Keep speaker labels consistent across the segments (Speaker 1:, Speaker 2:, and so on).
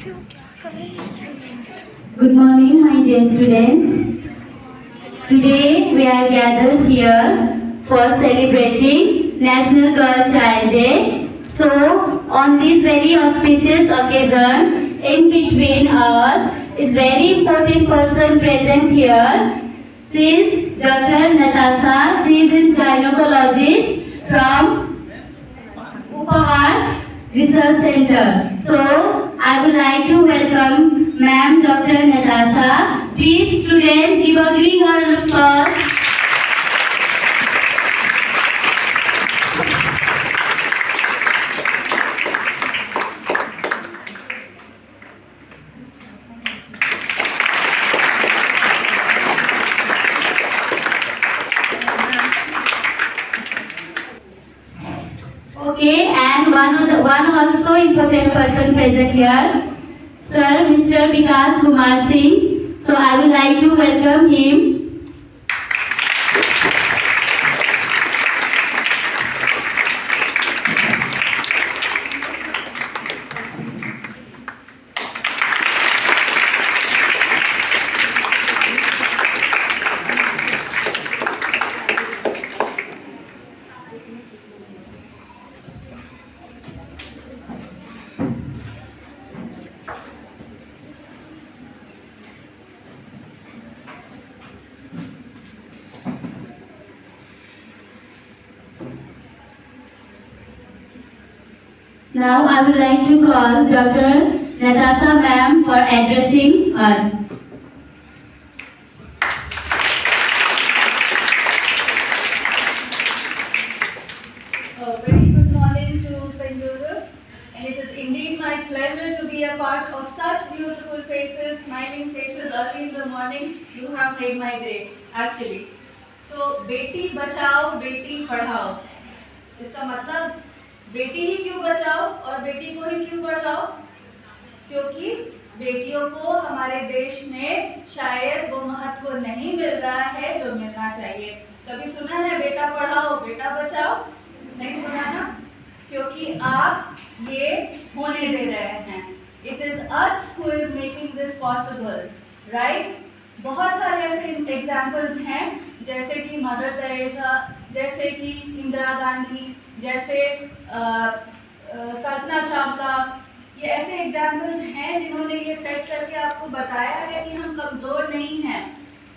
Speaker 1: Good morning, my dear students. Today we are gathered here for celebrating National Girl Child Day. So, on this very auspicious occasion, in between us is very important person present here. She is Dr. Natasha. She is a gynecologist from Upahar Research Center. So, I would like to welcome Ma'am Dr. Natasha. Please, students, give a big round of applause. Okay, and one also important person present here, Sir Mr. Vikas Kumar Singh. So I would like to welcome him. Now I would like to call Dr. Natasha Ma'am for addressing us.
Speaker 2: A very good morning to St. Joseph's, and it is indeed my pleasure to be a part of such beautiful faces, smiling faces early in the morning. You have made my day, actually. So, Beti Bachao, Beti Padhao. इसका मतलब बेटी ही क्यों बचाओ और बेटी को ही क्यों पढ़ाओ? क्योंकि बेटियों को हमारे देश में शायद वो महत्व नहीं मिल रहा है जो मिलना चाहिए. कभी सुना है बेटा पढ़ाओ बेटा बचाओ? नहीं सुना ना? क्योंकि आप ये होने दे रहे हैं. It is us who is making this possible, right? बहुत सारे ऐसे एग्जाम्पल्स हैं, जैसे कि मदर टेरेसा, जैसे कि इंदिरा गांधी, जैसे कल्पना चावला. ये ऐसे एग्जाम्पल्स हैं जिन्होंने ये सेट करके आपको बताया है कि हम कमज़ोर नहीं हैं,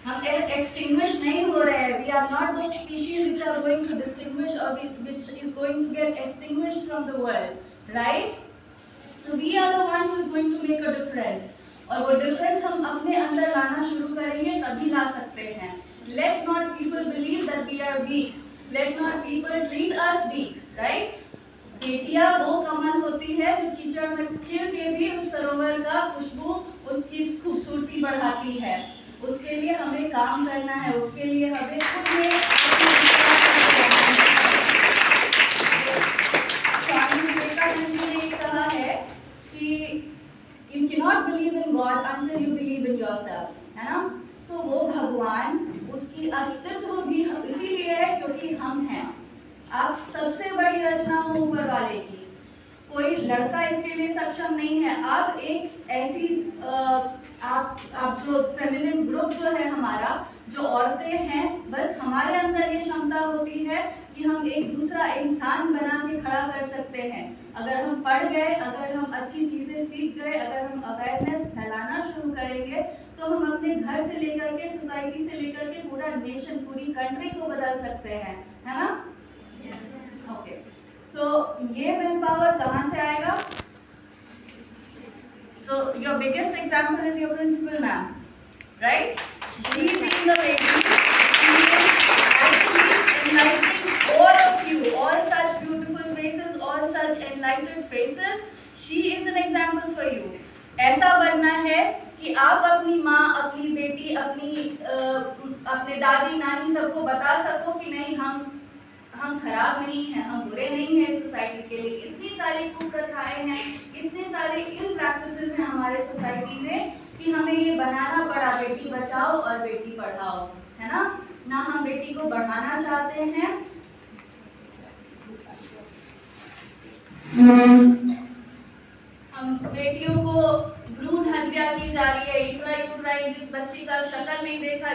Speaker 2: हम एक्सटिंग्विश नहीं हो रहे हैं. We are not two species which are going to distinguish or which is going to get extinguished from the world, right? So we are the one who is going to make a difference, और वो difference हम अपने अंदर लाना शुरू करेंगे तभी ला सकते हैं. Let not people believe that we are weak, let not people treat us weak, right? बेटियां वो कमल होती है जो कीचड़ में खिल के भी उस सरोवर का खुशबू, उसकी खूबसूरती बढ़ाती है. उसके लिए हमें काम करना है, उसके लिए हमें खुद में स्वामी विवेकानंद ने ये कहा है कि you cannot believe in God until you believe in yourself, है ना? तो वो भगवान, उसकी अस्तित्व भी इसीलिए है क्योंकि हम हैं. आप सबसे बड़ी रचना हो ऊपर वाले की, कोई लड़का इसके लिए सक्षम नहीं है. आप एक ऐसी आप जो फेमिनिन ग्रुप जो है हमारा, जो औरतें हैं, बस हमारे अंदर ये क्षमता होती है कि हम एक दूसरा इंसान बना के खड़ा कर सकते हैं. अगर हम पढ़ गए, अगर हम अच्छी चीज़ें सीख गए, अगर हम अवेयरनेस फैलाना शुरू करेंगे, तो हम अपने घर से लेकर के, सोसाइटी से लेकर के पूरा नेशन, पूरी कंट्री को बदल सकते हैं, है ना? ओके, सो ये विल पावर कहाँ से आएगा? So your biggest example is your principal ma'am, right? She being the lady, she is actually enlightening all of you, all such beautiful faces, all such enlightened faces. She is an example for you. ऐसा बनना है कि आप अपनी माँ, अपनी बेटी, अपने दादी नानी सबको बता सको कि नहीं, हम खराब नहीं हैं, हम बुरे नहीं हैं सोसाइटी के लिए. इतनी सारी कुप्रथाएं हैं, इतने सारे इल प्रैक्टिसेस हैं हमारे सोसाइटी में कि हमें ये बनाना पड़ा बेटी बचाओ और बेटी पढ़ाओ, है ना? ना हम बेटी को बढ़ाना चाहते हैं, हम बेटियों को भ्रूण हत्या की जा रही है, इंट्रायूट्राइन, जिस बच्ची का शक्ल नहीं देखा,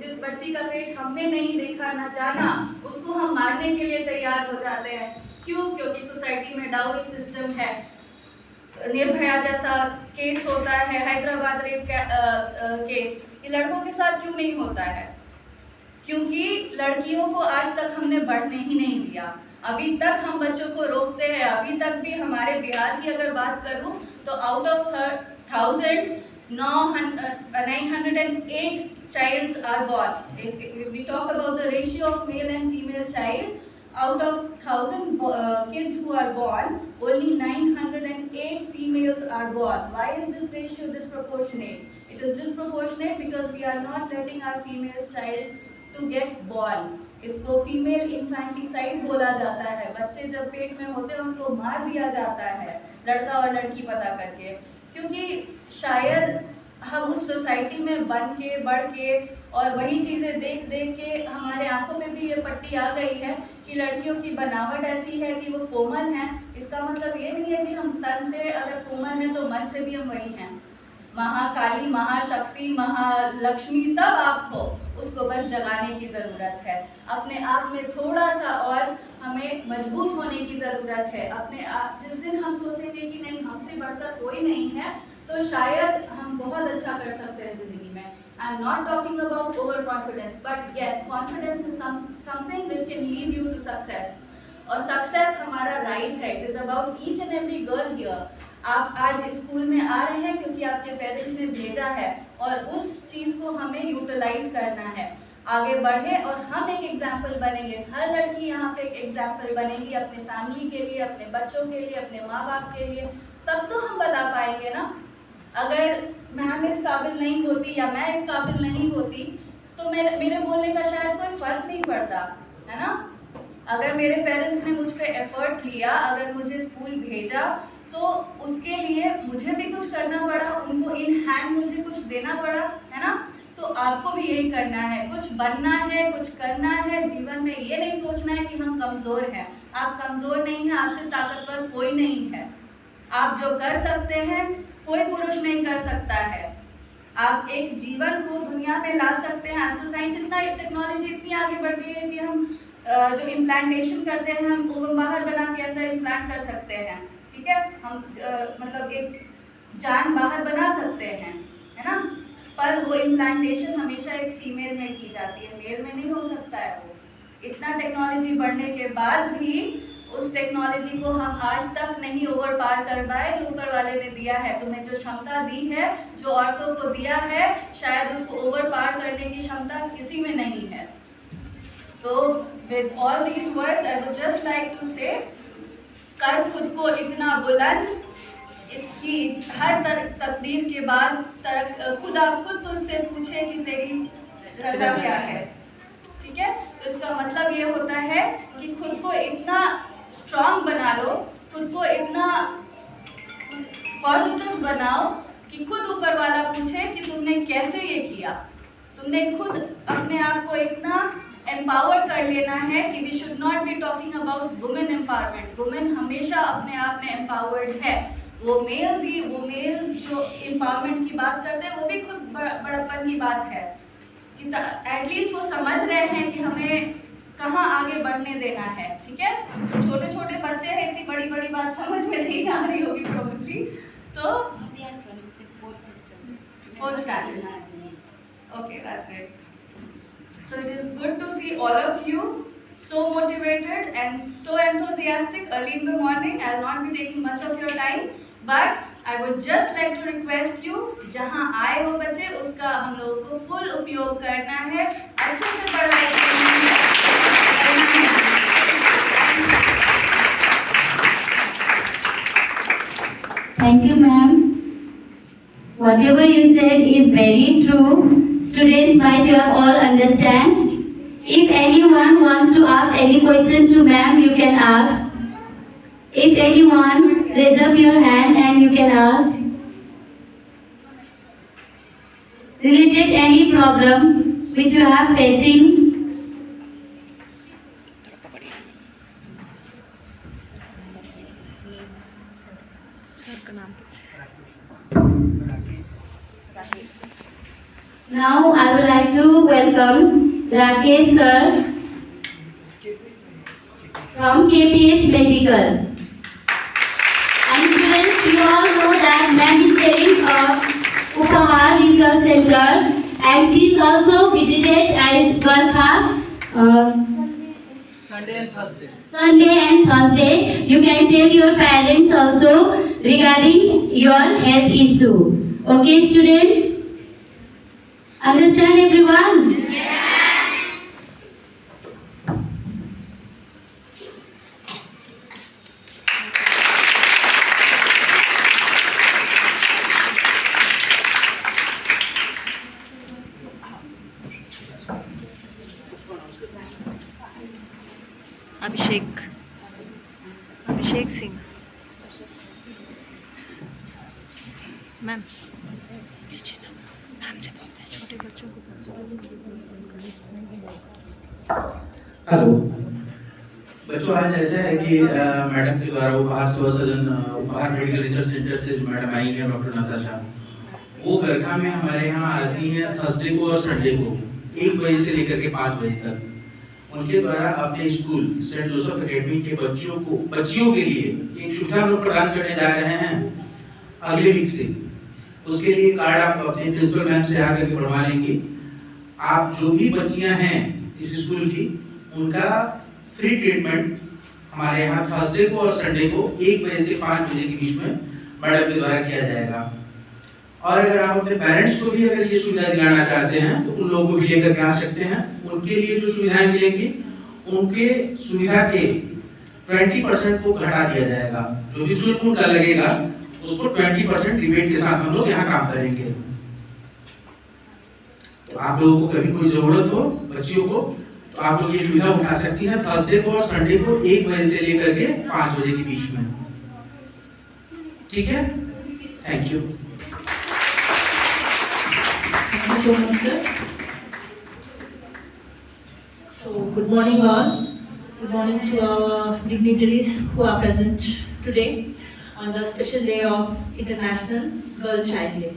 Speaker 2: जिस बच्ची का पेट हमने नहीं देखा ना जाना, उसको हम मारने के लिए तैयार हो जाते हैं। क्यों? क्योंकि सोसाइटी में डाउरी सिस्टम है। निर्भया जैसा केस होता है, हैदराबाद रेप केस, ये लड़कों के साथ क्यों नहीं होता है? क्योंकि लड़कियों को आज तक हमने बढ़ने ही नहीं दिया। अभी तक हम बच्चों को रोकते हैं। अभी तक भी हमारे बिहार की अगर बात करूं तो out of 1000 908 childs are born. If we talk about the ratio of male and female child, out of 1000 kids who are born, only 908 females are born. Why is this ratio disproportionate? It is disproportionate because we are not letting our female child to get born. इसको female infanticide बोला जाता है। बच्चे जब पेट में होते हैं उनको मार दिया जाता है, लड़का और लड़की पता करके, क्योंकि शायद हम उस सोसाइटी में बन के बढ़ के और वही चीज़ें देख देख के हमारे आंखों में भी ये पट्टी आ गई है कि लड़कियों की बनावट ऐसी है कि वो कोमल हैं। इसका मतलब ये नहीं है कि हम तन से अगर कोमल हैं तो मन से भी हम वही हैं। महाकाली, महाशक्ति, महालक्ष्मी सब आप हो, उसको बस जगाने की ज़रूरत है। अपने आप में थोड़ा सा और हमें मजबूत होने की ज़रूरत है। अपने आप जिस दिन हम सोचेंगे कि नहीं हमसे बढ़कर कोई नहीं है, तो शायद हम बहुत अच्छा कर सकते हैं ज़िंदगी में। I am not talking about over confidence, but yes, confidence is something which can lead you to success. और सक्सेस हमारा राइट है। It is about each and every girl here. आप आज स्कूल में आ रहे हैं क्योंकि आपके पेरेंट्स ने भेजा है, और उस चीज़ को हमें यूटिलाइज करना है, आगे बढ़े और हम एक एग्जाम्पल बनेंगे। हर लड़की यहाँ पे एक एग्जाम्पल बनेगी अपने फैमिली के लिए, अपने बच्चों के लिए, अपने माँ बाप के लिए। तब तो हम बता पाएंगे ना। अगर मैम इस काबिल नहीं होती या मैं इस काबिल नहीं होती तो मेरे बोलने का शायद कोई फ़र्क नहीं पड़ता, है ना। अगर मेरे पेरेंट्स ने मुझ पर एफर्ट लिया, अगर मुझे स्कूल भेजा, तो उसके लिए मुझे भी कुछ करना पड़ा, उनको इन हैंड मुझे कुछ देना पड़ा, है ना। तो आपको भी यही करना है, कुछ बनना है, कुछ करना है जीवन में। ये नहीं सोचना है कि हम कमज़ोर हैं। आप कमज़ोर नहीं हैं, आपसे ताकतवर कोई नहीं है। आप जो कर सकते हैं कोई पुरुष नहीं कर सकता है। आप एक जीवन को दुनिया में ला सकते हैं। आज तो साइंस इतना, टेक्नोलॉजी इतनी आगे बढ़ गई है कि हम जो इम्प्लांटेशन करते हैं, हम ओवम बाहर बना के अंदर इम्प्लांट कर सकते हैं, ठीक है। हम मतलब एक जान बाहर बना सकते हैं, है ना। पर वो इम्प्लांटेशन हमेशा एक फीमेल में की जाती है, मेल में नहीं हो सकता है वो। इतना टेक्नोलॉजी बढ़ने के बाद भी उस टेक्नोलॉजी को हम आज तक नहीं ओवर पार कर पाए जो ऊपर वाले ने दिया है। तुम्हें जो क्षमता दी है, जो औरतों को दिया है, शायद उसको ओवर पार करने की क्षमता किसी में नहीं है। तो with all these words I would just like to say, कर खुद को इतना बुलंद कि हर तकदीर के बाद खुदा खुद तुझसे पूछे कि तेरी रजा क्या है, ठीक है। तो इसका मतलब ये होता है कि खुद को इतना स्ट्रांग बना लो, खुद को इतना पॉजिटिव बनाओ कि खुद ऊपर वाला पूछे कि तुमने कैसे ये किया। तुमने खुद अपने आप को इतना एम्पावर कर लेना है कि we should not be talking about women empowerment. Women हमेशा अपने आप में एम्पावर्ड है। वो मेल भी, वो मेल्स जो एम्पावरमेंट की बात करते हैं वो भी खुद बड़प्पन की बात है कि एटलीस्ट वो समझ रहे हैं कि हमें कहाँ आगे बढ़ने देना है, ठीक है। जो छोटे छोटे बच्चे हैं, इतनी बड़ी बड़ी बात समझ में नहीं आ रही होगी प्रोबेबली। तो fourth standard, okay, that's great. So it is good to see all of you so motivated and so enthusiastic early in the morning. I will not be taking much of your time, but I would just like to request you, जहाँ आए हो बच्चे उसका हम लोगों को full उपयोग करना है, अच्छे से पढ़ाई करनी है।
Speaker 1: Thank you, ma'am. Whatever you said is very true. Students might you all understand. If anyone wants to ask any question to ma'am, you can ask. If anyone, raise up your hand and you can ask. Related any problem which you are facing. Now I would like to welcome Rakesh sir from KPS Medical. And students, you all know that ma'am is staying at Upahar Research Center and she is also visited at Garkha Sunday and Thursday. You can tell your parents also regarding your health issue. Okay, students? Understand everyone?
Speaker 3: Abhishek Singh ma'am ma'am से बोलते हैं छोटे बच्चों को।
Speaker 4: Hello बच्चों, आज ऐसा है कि मैडम के द्वारा उपहार सेवा सदन उपहार मेडिकल रिसर्च सेंटर से जो मैडम आई है डॉक्टर नताशा, वो गरखा में हमारे यहाँ आती हैं थर्सडे को और संडे को 1 बजे से लेकर के 5 बजे तक। उनके द्वारा अपने स्कूल सेंट जोसेफ एकेडमी के बच्चियों के लिए एक सुविधा हम लोग प्रदान करने जा रहे हैं अगले वीक से। उसके लिए कार्ड आप अपने प्रिंसिपल मैम से आकर के बनवा लेंगे। आप जो भी बच्चियां हैं इस स्कूल की, उनका फ्री ट्रीटमेंट हमारे यहाँ थर्सडे को और संडे को 1 बजे से 5 बजे के बीच में मैडम के द्वारा किया जाएगा। और अगर आप अपने पेरेंट्स को भी अगर ये सुविधा दिलाना चाहते हैं तो उन लोगों को भी लेकर के आ सकते हैं। उनके लिए जो सुविधाएं मिलेंगी, उनके सुविधा के 20% को घटा दिया जाएगा। जो भी शुल्क उनका लगेगा उसको 20% रिबेट के साथ हम लोग यहाँ काम करेंगे। तो आप लोगों को कभी कोई जरूरत हो बच्चियों को, तो आप लोग ये सुविधा उठा सकती हैं थर्सडे को और संडे को 1 बजे से लेकर के 5 बजे के बीच में। ठीक है, thank you.
Speaker 5: Thank you so much, sir. So, good morning all. Good morning to our dignitaries who are present today on the special day of International Girl Child Day.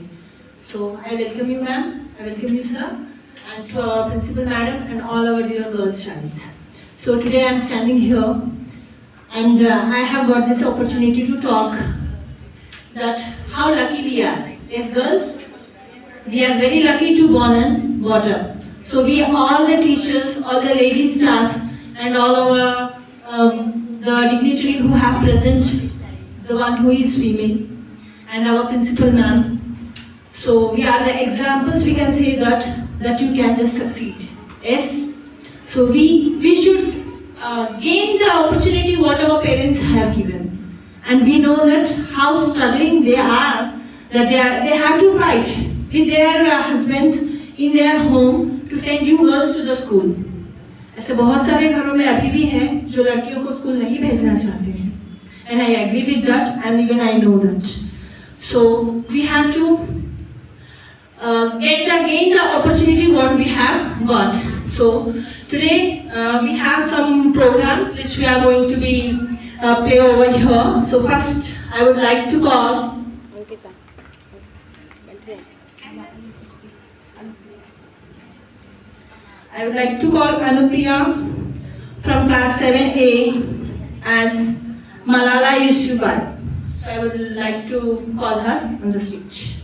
Speaker 5: So, I welcome you, ma'am. I welcome you, sir, and to our principal madam and all our dear girls' childs. So, today I am standing here, and I have got this opportunity to talk that how lucky we are. Yes, girls. We are very lucky to born and brought up. So we all the teachers, all the lady staffs, and all our the dignitary who have present, the one who is female, and our principal ma'am. So we are the examples. We can say that you can just succeed. Yes. So we should gain the opportunity what our parents have given, and we know that how struggling they are. That they have to fight with their husbands in their home to send you girls to the school. ऐसे बहुत सारे घरों में अभी भी हैं जो लड़कियों को स्कूल नहीं भेजना चाहते हैं, and I agree with that, and even I know that. So we have to gain the opportunity what we have got. So today we have some programs which we are going to be play over here. So first I would like to call Anupriya from class 7A as Malala Yousafzai. So I would like to call her on the stage.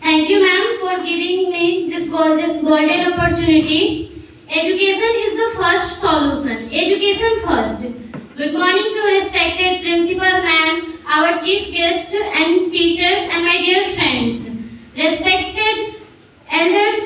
Speaker 1: Thank you, ma'am, for giving me this golden opportunity. Education is the first solution. Education first. Good morning to respected principal ma'am, our chief guest and teachers, and my dear friends. Respected elders,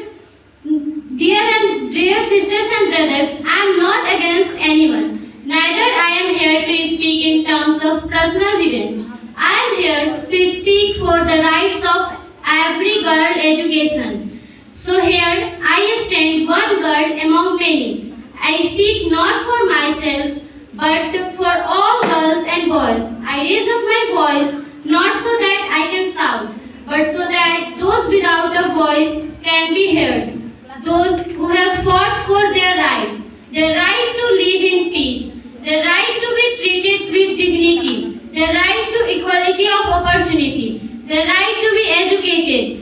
Speaker 1: dear sisters and brothers, I am not against anyone. Neither I am here to speak in terms of personal revenge. I am here to speak for the rights of every girl education.
Speaker 6: So here I stand one girl among many. I speak not for myself, but for all girls and boys. I raise up my voice not so that I can shout, but so that those without a voice can be heard. Those who have fought for their rights, their right to live in peace, their right to be treated with dignity, their right to equality of opportunity, their right to be educated.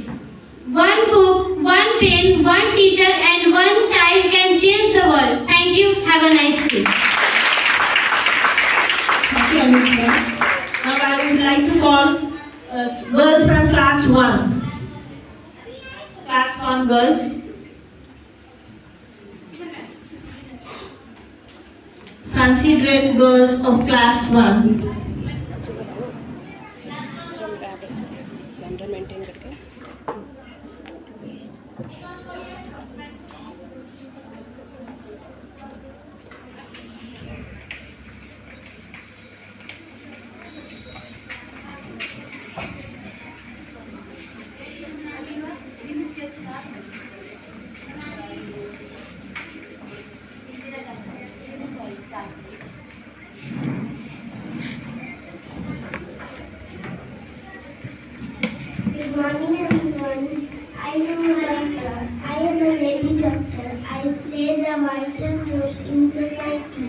Speaker 6: One book, one pen, one teacher, and one child can change the world. Thank you. Have a nice day.
Speaker 5: Thank you, Anushka. Now I would like to call girls from class 1. Class 1 girls. Fancy dress girls of class 1.
Speaker 7: Good morning everyone. I am Monica. I am a lady doctor. I play the vital role in society.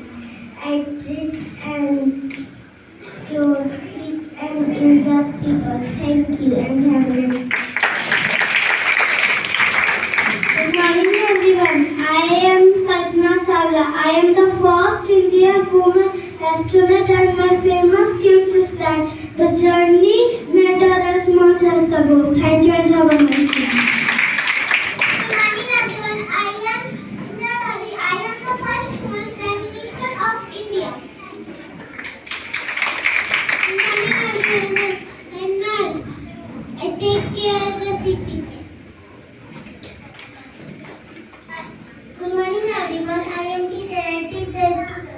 Speaker 7: I treat and cure sick and injured people. Thank you and have a nice day. Good morning everyone. I am Kalpana Chawla. I am the first Indian woman astronaut and my famous quote is that the journey matters as much as the goal. Thank you and have a nice day. Good morning everyone. I am Indira Gandhi. I am the first woman Prime Minister of India. Good morning everyone. I am nurse. I take care of the sick people. Good morning everyone. I am teacher. I teach the students.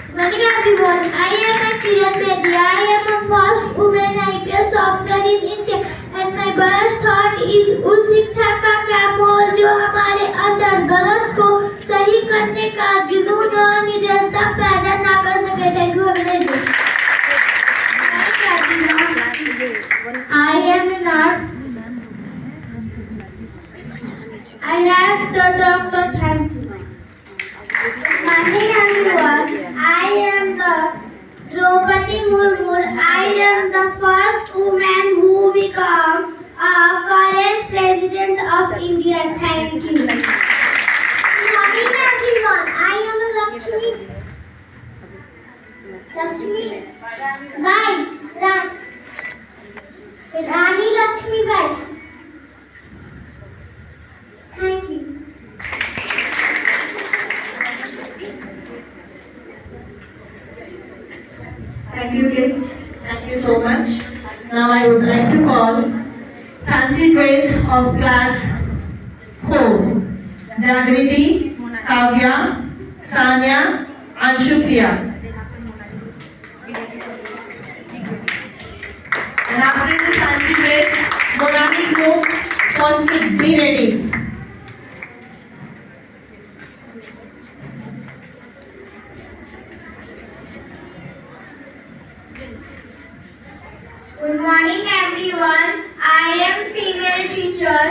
Speaker 7: Good morning everyone. I am a Kiran Bedi. I am a first woman IPS officer in India and my best thought is उस शिक्षा का क्या मोल जो हमारे अंदर गलत को सही करने का जुनून और निडरता पैदा ना कर सके. Thank you everyone. I am a nurse. I have the doctor. Thank you. Morning everyone. I am the Draupadi Murmu. I am the first woman who became a current president of India. Thank you. Good morning everyone. I am Lakshmi Bai. Rani Lakshmi Bai. Thank you.
Speaker 5: Thank you kids. Thank you so much. Now I would like to call fancy dress of class 4. Jagriti, Kavya, Sanya, Anshupriya. And after this fancy dress, Monami group, Cosmic, be ready.
Speaker 7: Good morning everyone. I am female teacher.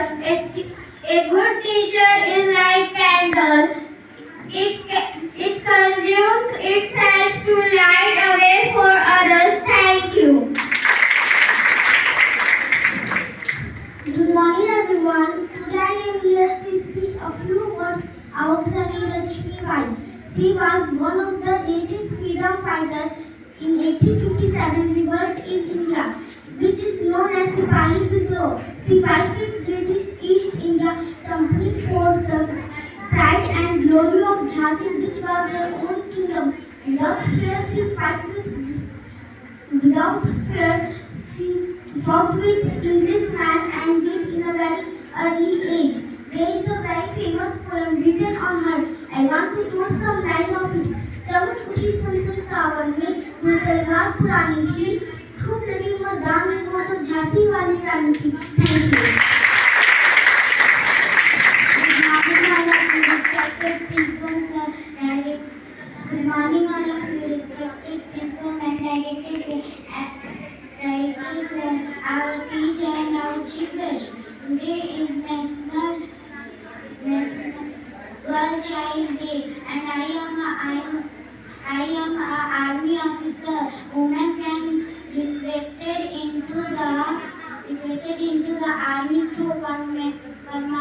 Speaker 7: A good teacher is like candle. It consumes itself to light a way for others. Thank you. Good morning everyone. Today I am here to speak a few words about Rani Lakshmi Bai. She was one of the greatest freedom fighters in 1857 revolt in India, which is known as Sipahi Vidrah. She fought with British East India Company for the pride and glory of Jhansi, which was her own kingdom. Without fear, she fought with Englishmen and did in a very early age. There is a very famous poem written on her. I want to quote some line of it. चमक उठी संसन कावन में वो तलवार पुरानी थी, खूब लड़ी मर्दान में वो तो झांसी वाली रानी थी. Thank you. Girl Child Day, and I am a army officer. Women can recruited into the army through permanent commission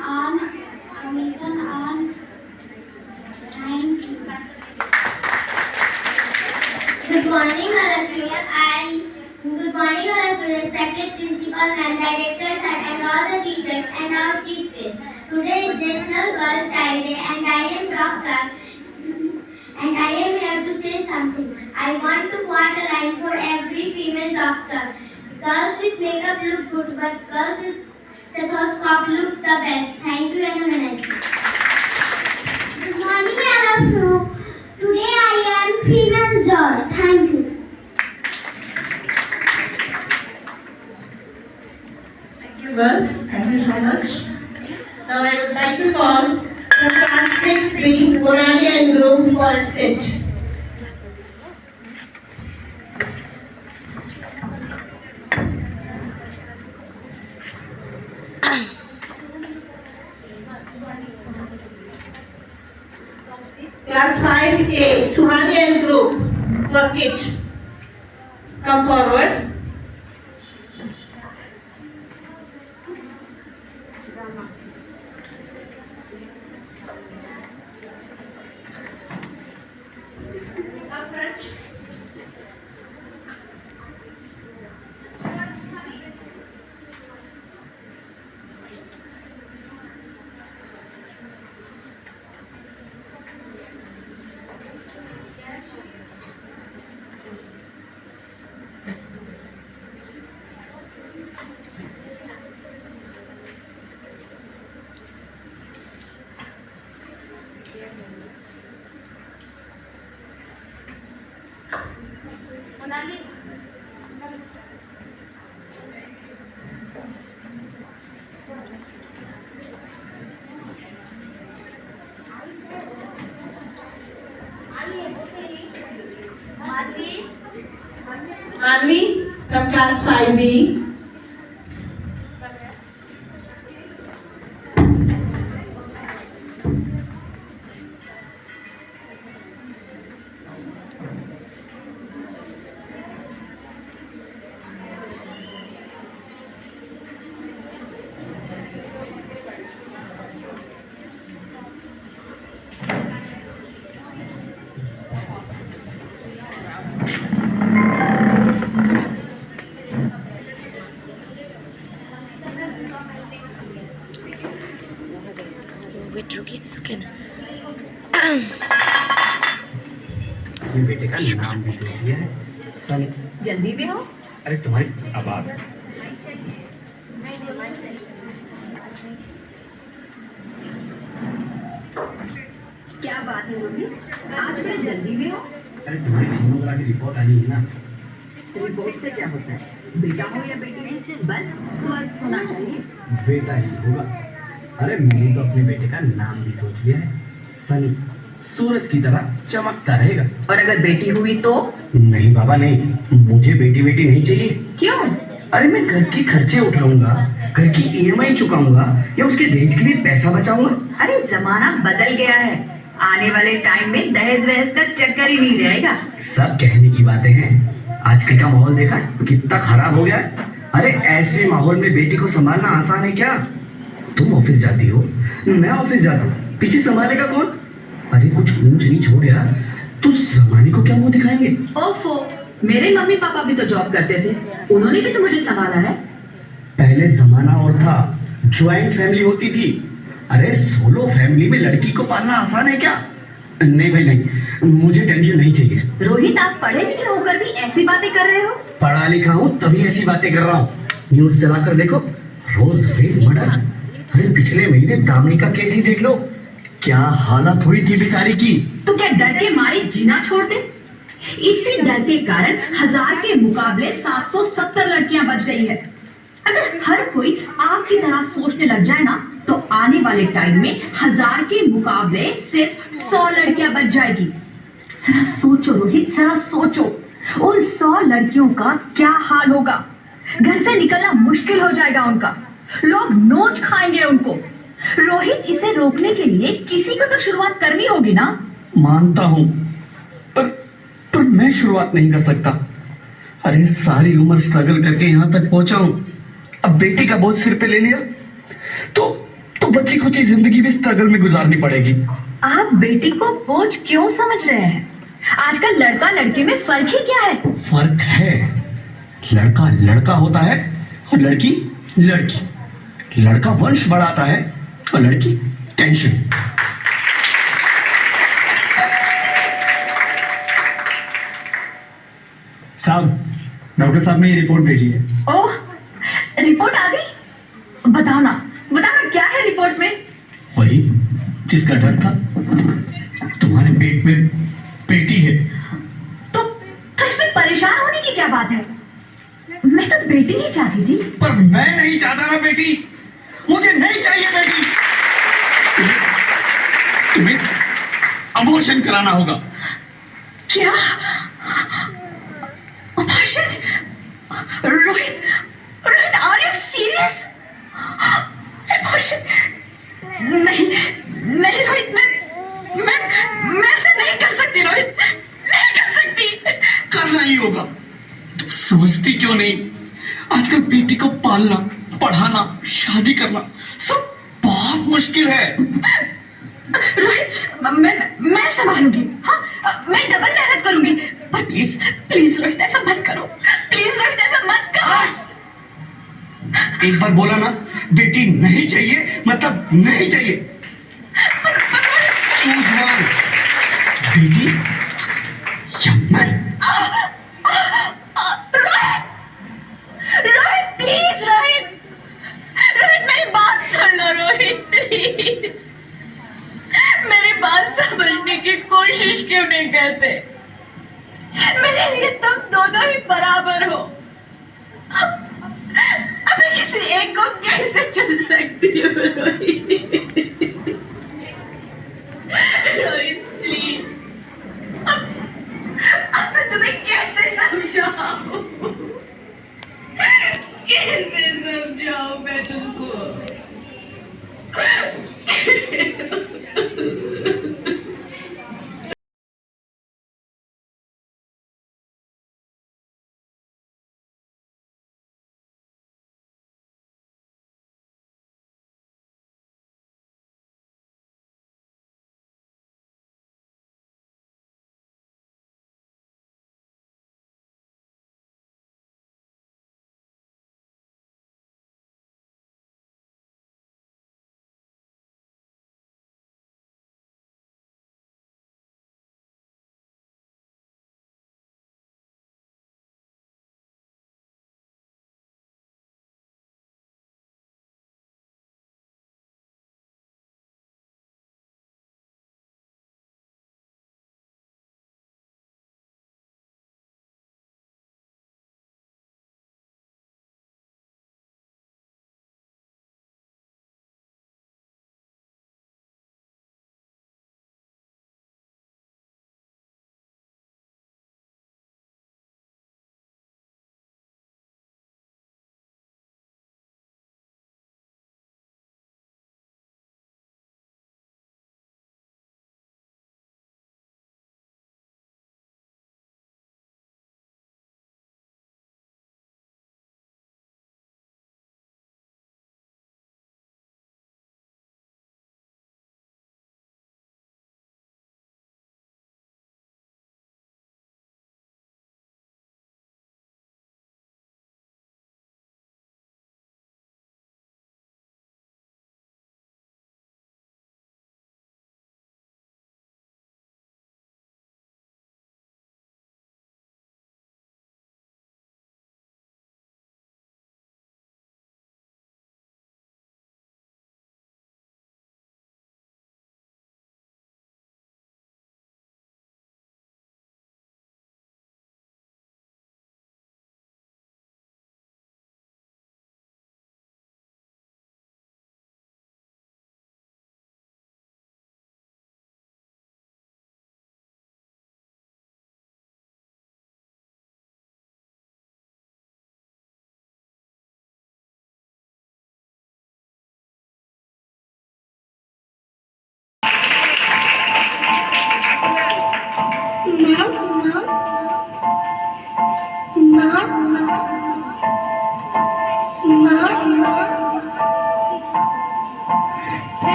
Speaker 7: on time. Good morning, all of you. Good morning, all of you, respected principal, ma'am, director, sir, and all the teachers and our chief guest. Today is National Girl Child Day, and I am doctor. And I am here to say something. I want to quote a line for every female doctor. Girls with makeup look good, but girls with stethoscope look the best. Thank you and have a nice day. Good morning, all of you. Today I am female judge. Thank you.
Speaker 5: Thank you, girls. Thank you so much. Now I would like to call from class 6B, Monali and group for a sketch. Class 5A, Suhani and group for sketch. Come forward. Manvi from class 5B.
Speaker 3: Wait रुकिए ना
Speaker 8: अपने बेटे का नाम भी सोच लिया है सनी।
Speaker 3: जल्दी भी हो।
Speaker 8: अरे तुम्हारी आवाज
Speaker 3: क्या बात है रोहित, आज बड़े जल्दी भी हो।
Speaker 8: अरे तुम्हारी सीनोग्राफी की रिपोर्ट आई है ना।
Speaker 3: रिपोर्ट से क्या होता है, बेटा हो या बेटी, बस स्वस्थ होना चाहिए।
Speaker 8: बेटा ही होगा। अरे मैंने तो अपने बेटे का नाम भी सोच लिया है सनी, सूरज की तरह चमकता रहेगा।
Speaker 3: और अगर बेटी हुई तो?
Speaker 8: नहीं बाबा नहीं, मुझे बेटी नहीं चाहिए।
Speaker 3: क्यों?
Speaker 8: अरे मैं घर के खर्चे उठाऊंगा, घर की EMI चुकाऊंगा या उसके दहेज के लिए पैसा बचाऊंगा।
Speaker 3: अरे जमाना बदल गया है, आने वाले टाइम में दहेज वहेज का चक्कर ही नहीं रहेगा।
Speaker 8: सब कहने की बातें हैं, आजकल का माहौल देखा कितना खराब हो गया है। अरे ऐसे माहौल में बेटी को संभालना आसान है क्या? तुम ऑफिस जाती हो, मैं ऑफिस जाता हूँ, पीछे संभालेगा कौन? अरे कुछ ऊंच नीच हो गया तो जमाने को क्या मुंह दिखाएंगे?
Speaker 3: ओफो, मेरे मम्मी पापा भी तो जॉब करते थे, उन्होंने भी तो मुझे संभाला है।
Speaker 8: पहले जमाना और था, ज्वाइंट फैमिली होती थी। अरे सोलो फैमिली में लड़की को पालना आसान है क्या? नहीं भाई नहीं, मुझे टेंशन नहीं चाहिए।
Speaker 3: रोहित, आप पढ़े लिखे होकर भी ऐसी बातें कर रहे हो?
Speaker 8: पढ़ा लिखा हूँ तभी ऐसी बातें कर रहा हूँ। न्यूज चलाकर देखो, रोज रेप मर्डर। अरे पिछले महीने दामिनी का केस ही देख लो, क्या हालत हुई थी बेचारी की।
Speaker 3: तो क्या डर के मारे जीना छोड़ दे? इसी डर के कारण 1000 के मुकाबले 770 लड़कियां बच गई है। अगर हर कोई आपकी तरह सोचने लग जाए ना, तो आने वाले टाइम में 1000 के मुकाबले सिर्फ 100 लड़कियां बच जाएगी। जरा सोचो रोहित, जरा सोचो, उन 100 लड़कियों का क्या हाल होगा। घर से निकलना मुश्किल हो जाएगा उनका। लोग नोच खाएंगे उनको। रोहित, इसे रोकने के लिए किसी को तो शुरुआत करनी होगी ना।
Speaker 8: मानता हूं, पर पर मैं शुरुआत नहीं कर सकता। अरे सारी उम्र स्ट्रगल करके यहां तक पहुंचा हूं, अब बेटी का बोझ सिर पे ले लिया तो बच्ची खुची जिंदगी भी स्ट्रगल में गुजारनी पड़ेगी।
Speaker 3: आप बेटी को बोझ क्यों समझ रहे हैं? आजकल लड़का लड़की में फर्क ही क्या है?
Speaker 8: फर्क है, लड़का लड़का होता है और लड़की लड़की। लड़का वंश बढ़ाता है और लड़की टेंशन।
Speaker 9: साहब, डॉक्टर साहब ने ये रिपोर्ट भेजी है।
Speaker 3: ओह, रिपोर्ट आ गई? बताओ ना क्या है रिपोर्ट में?
Speaker 8: वही जिसका डर था, तुम्हारे पेट में बेटी है।
Speaker 3: तो इसमें परेशान होने की क्या बात है? मैं तो बेटी ही चाहती थी।
Speaker 8: पर मैं नहीं चाहता ना बेटी, मुझे नहीं चाहिए बेटी। तुम्हें अबॉर्शन कराना होगा।
Speaker 3: क्या? Abortion? Rohit, are you serious? Abortion? नहीं रोहित, मैं ऐसा नहीं कर सकती रोहित, नहीं कर सकती।
Speaker 8: करना ही होगा। तुम समझती क्यों नहीं? आजकल बेटी को पालना, पढ़ाना, शादी करना सब बहुत मुश्किल है।
Speaker 3: रोहित, मैं संभालूंगी। हाँ, मैं डबल मेहनत करूंगी। पर प्लीज रोहित, ऐसा मत करो। प्लीज रोहित, ऐसा मत करो।
Speaker 8: एक बार बोला ना, बेटी नहीं चाहिए मतलब नहीं चाहिए। चूज वन, बेटी या मैं।
Speaker 3: रोहित प्लीज, रोहित मेरी बात सुन लो रोहित, प्लीज। मेरी बात समझने की कोशिश क्यों नहीं करते? मेरे लिए तुम दोनों ही बराबर हो। अब मैं किसी एक को कैसे चुन सकती हूँ रोहित? रोहित प्लीज, अब मैं तुम्हें कैसे समझाऊं? कैसे समझाऊं मैं तुमको?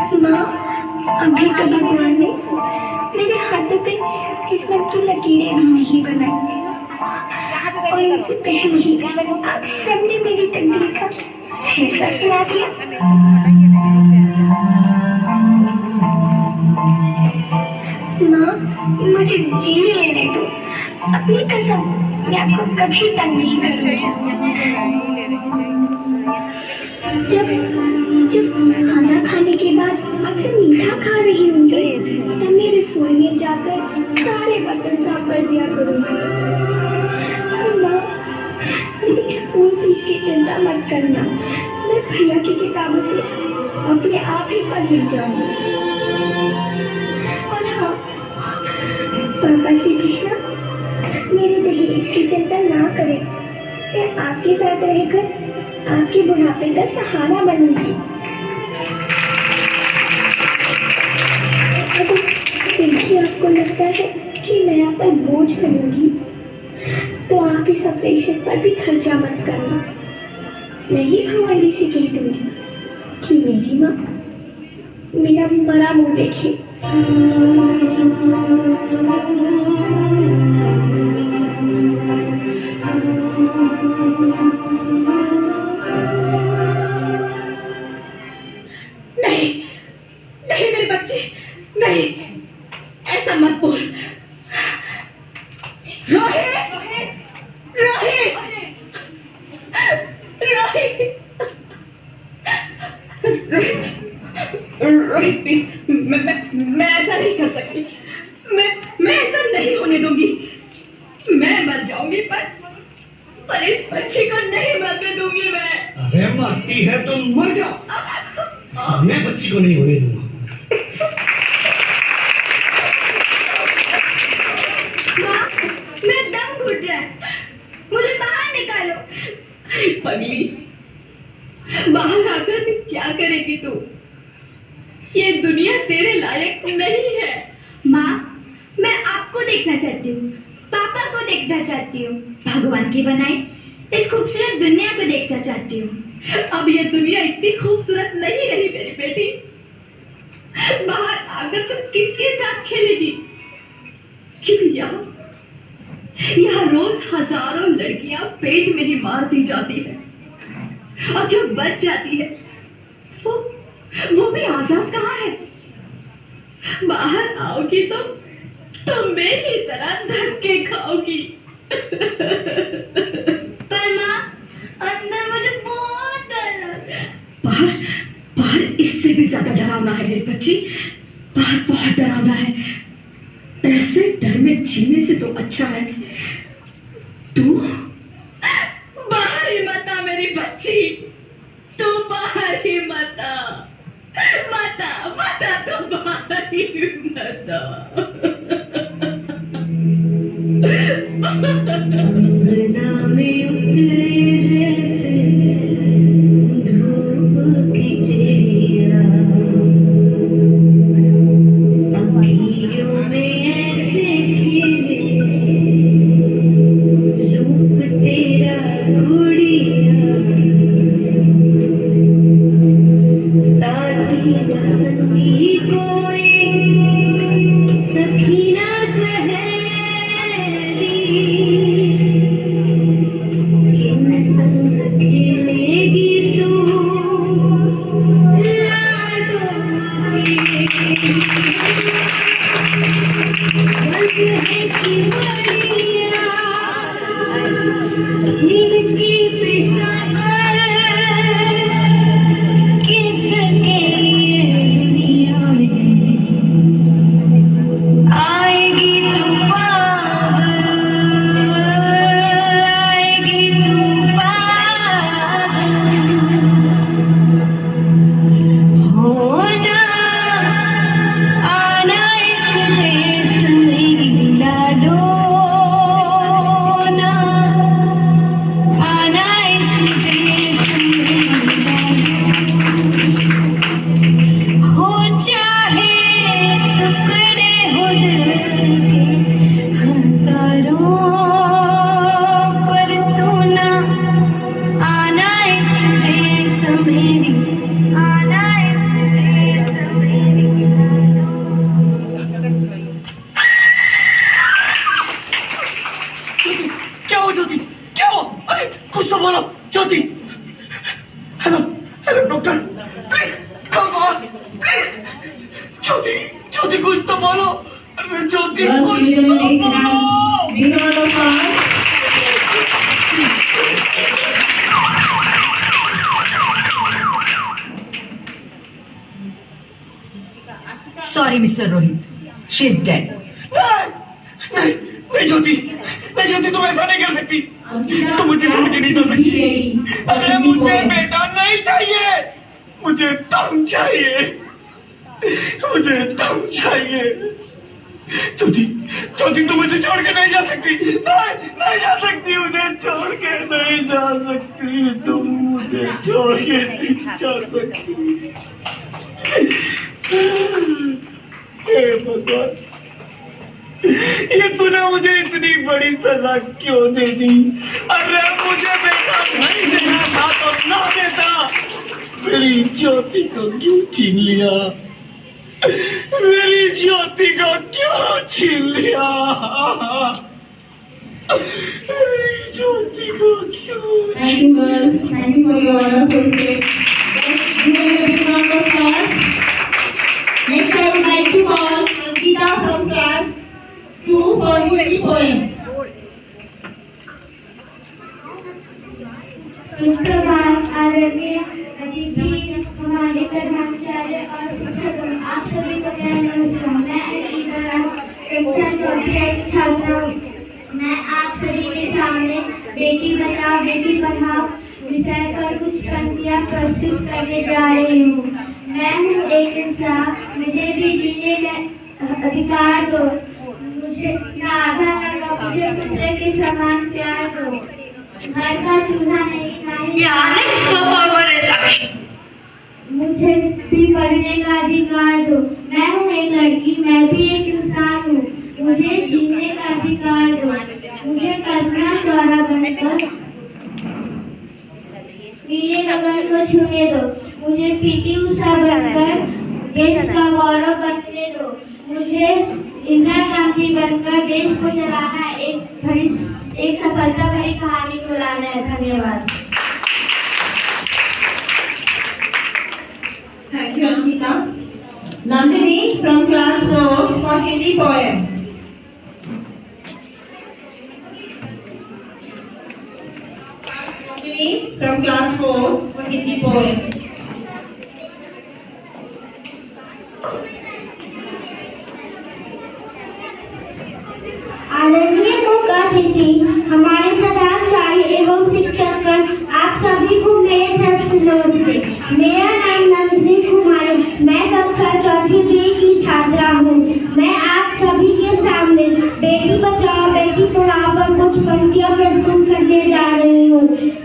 Speaker 7: माँ, अभी तो भगवान ने मेरे हाथों पे किस्मत की लकीरें नहीं बनाई और इससे पहले ही आप सबने मेरी तकदीर का फैसला सुना दिया। माँ, मुझे जीने लेने दो। अपनी कसम, मैं आपको कभी तंग नहीं करूँगी। जब खाना खाने के बाद अक्सर मीठा खा रही होंगी, तब मेरे रसोई में जाकर सारे बर्तन साफ कर दिया करूँगी। माँ, स्कूल फीस की चिंता मत करना, मैं भैया की किताबों से अपने आप ही पढ़ लिख जाऊँगी। और हाँ, पापा से कहना मेरे दहेज की चिंता ना करें। मैं आपके साथ रहकर आपके बुढ़ापे का सहारा बनूंगी। अगर फिर भी आपको लगता है कि मैं आप पर बोझ बनूंगी, तो आप इस ऑपरेशन पर भी खर्चा मत करना। मैं ही भगवान जी से कह दूंगी कि मेरी माँ मेरा मरा मुंह देखे।
Speaker 3: नहीं, नहीं मेरे बच्चे, नहीं, ऐसा मत बोल। रोहित, रोहित, रोहित, रोहित प्लीज, मैं ऐसा नहीं कर सकती। मैं ऐसा नहीं होने दूंगी। मैं मर जाऊंगी पर इस बच्चे को नहीं मरने दूंगी मैं।
Speaker 8: अरे मरती है तो मर जा, मैं बच्ची को नहीं होने दूंगा।
Speaker 3: माँ, मेरा दम घुट रहा है, मुझे बाहर निकालो। अरे पगली, बाहर आकर भी क्या करेगी तू? ये दुनिया तेरे लायक नहीं है। माँ, मैं आपको देखना चाहती हूँ, पापा को देखना चाहती हूँ, भगवान की बनाई इस खूबसूरत दुनिया को देखना चाहती हूँ। अब ये दुनिया इतनी खूबसूरत नहीं रही मेरी बेटी। बाहर आकर तुम किसके साथ खेलेगी? क्योंकि यहाँ रोज हजारों लड़कियां पेट में ही मार दी जाती है और जो बच जाती है वो भी आजाद कहाँ है? बाहर आओगी तो मेरी तरह धक्के खाओगी। पर माँ, अंदर मुझे बहुत डर लग रहा है। बाहर इससे भी ज्यादा डरावना है मेरी बच्ची, बाहर बहुत डरावना है। ऐसे डर में जीने से तो अच्छा है तू बाहर ही मत आ मेरी बच्ची, तू बाहर ही मत आ, तू बाहर ही मत आ। अंगना में उतरे जैसे धूप की चिड़िया, अखियों में ऐसे खिले रूप तेरा गुड़िया, साथी न संगी कोई सखी न सहेली,
Speaker 8: बोलो, अरे ज्योति
Speaker 5: Girls,
Speaker 8: कुछ
Speaker 5: give them a
Speaker 8: तो
Speaker 5: big
Speaker 8: बोलो।
Speaker 5: hand. Big round of applause.
Speaker 3: Sorry, Mr. Rohit. She is dead.
Speaker 8: नहीं ज्योति, नहीं ज्योति, तुम ऐसा नहीं कर सकती।
Speaker 5: Ankita,
Speaker 8: तुम मुझे छोड़ के नहीं जा
Speaker 5: be
Speaker 8: सकती।
Speaker 5: ready.
Speaker 8: अरे मुझे बेटा नहीं चाहिए, मुझे तुम चाहिए, मुझे तुम चाहिए। ज्योति, ज्योति तुम मुझे छोड़ के नहीं जा सकती, नहीं जा सकती, मुझे छोड़ के नहीं जा सकती, तुम मुझे छोड़ के नहीं जा सकती। हे भगवान, ये तूने मुझे इतनी बड़ी सजा क्यों दे दी? अरे मुझे बेटा नहीं देना था तो ना देता, मेरी ज्योति को क्यों छीन लिया? मेरी ज्योति को क्यों छीन लिया? मेरी ज्योति को क्यों?
Speaker 5: Thank you, girls. Thank you for your wonderful speech. Let's give them a big round of applause. Next, I would like to call Ankita from class 2 for the poem.
Speaker 7: सुप्रभात आदरणीय अतिथि, हमारे प्रधानाचार्य और शिक्षकों, आप सभी को मेरा नमस्कार। मैं अंकिता कक्षा चौथी की छात्रा हूँ। मैं आप सभी के सामने बेटी बचाओ बेटी पढ़ाओ विषय पर कुछ पंक्तियाँ प्रस्तुत करने जा रही हूँ। मैं हूँ एक इंसान, मुझे भी जीने का अधिकार दो, मुझे ना आधा ना कम, मुझे पुत्र के समान प्यार दो। घर का चूल्हा नहीं, ना ही मुझे भी पढ़ने का अधिकार दो। मैं हूँ एक लड़की, मैं भी एक इंसान हूँ, मुझे जीने का अधिकार दो। मुझे कल्पना चौड़ा बनकर नीले गगन को छूने दो। मुझे पीटी उषा बनकर देश का गौरव बनने दो। मुझे इंदिरा गांधी बनकर देश को चलाना, एक सफलता भरी कहानी को लाना है। धन्यवाद।
Speaker 5: Thank you, Ankita. Nandini from class 4 for Hindi poem. Nandini from class 4 for Hindi poem.
Speaker 7: आदरणीय मुख्य अतिथि, हमारे प्रधानाचार्य एवं शिक्षकगण, आप सभी को मेरे तरफ से नमस्ते। मेरा नाम नंदिनी कुमारी, मैं कक्षा चौथी बी की छात्रा हूँ। मैं आप सभी के सामने बेटी बचाओ बेटी पढ़ाओ पर कुछ पंक्तियाँ प्रस्तुत करने जा रही हूँ।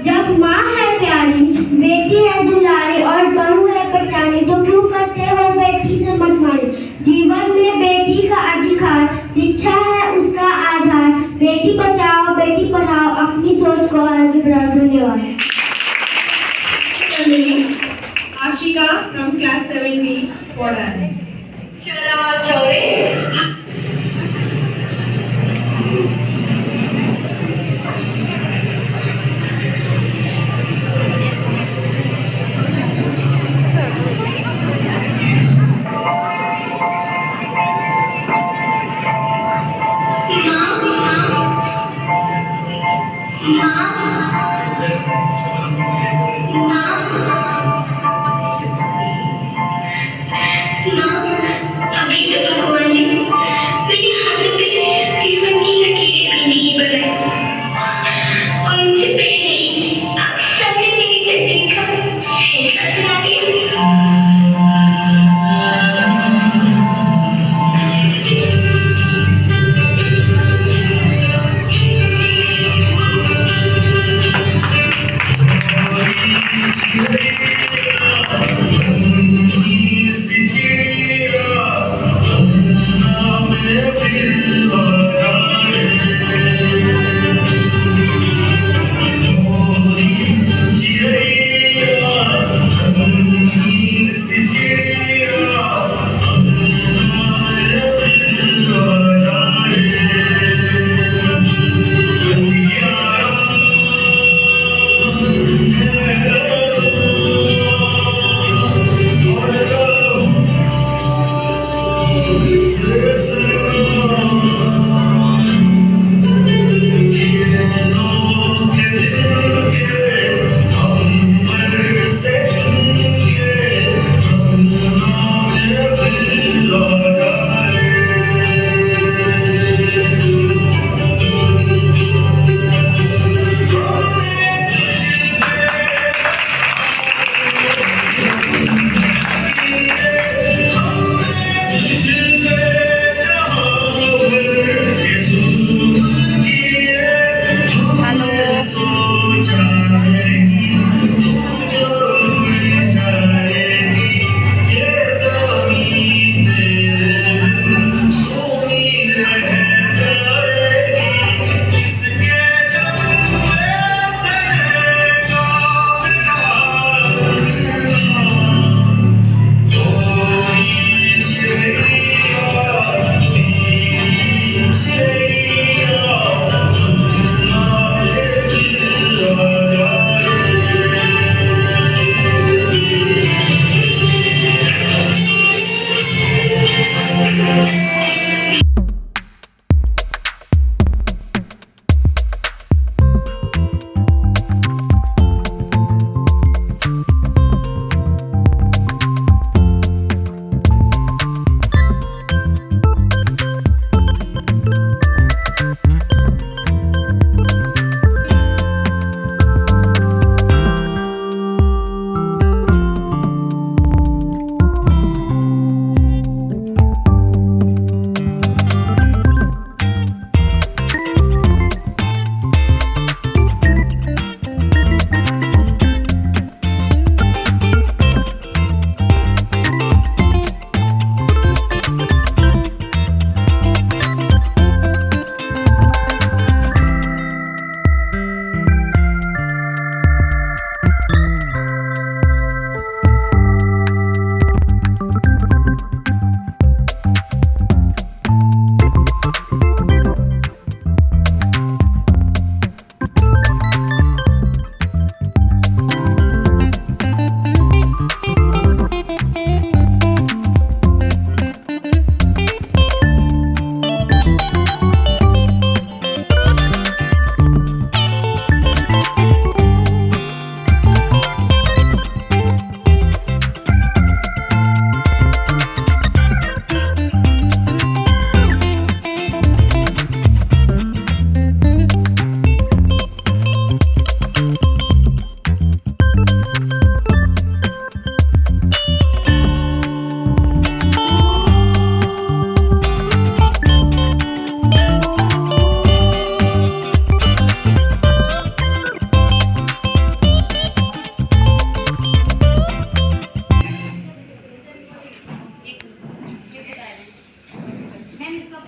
Speaker 7: जब माँ है प्यारी, बेटी है दुलारी और बहू है पहचानी, तो क्यों करते हो बेटी से मनमानी? जीवन में बेटी का अधिकार, शिक्षा है उसका आधार। बेटी बचाओ बेटी पढ़ाओ, अपनी सोच को आगे बढ़ाओ। धन्यवाद।
Speaker 5: Ashika from class 7B for dance.
Speaker 10: Shivram Chaure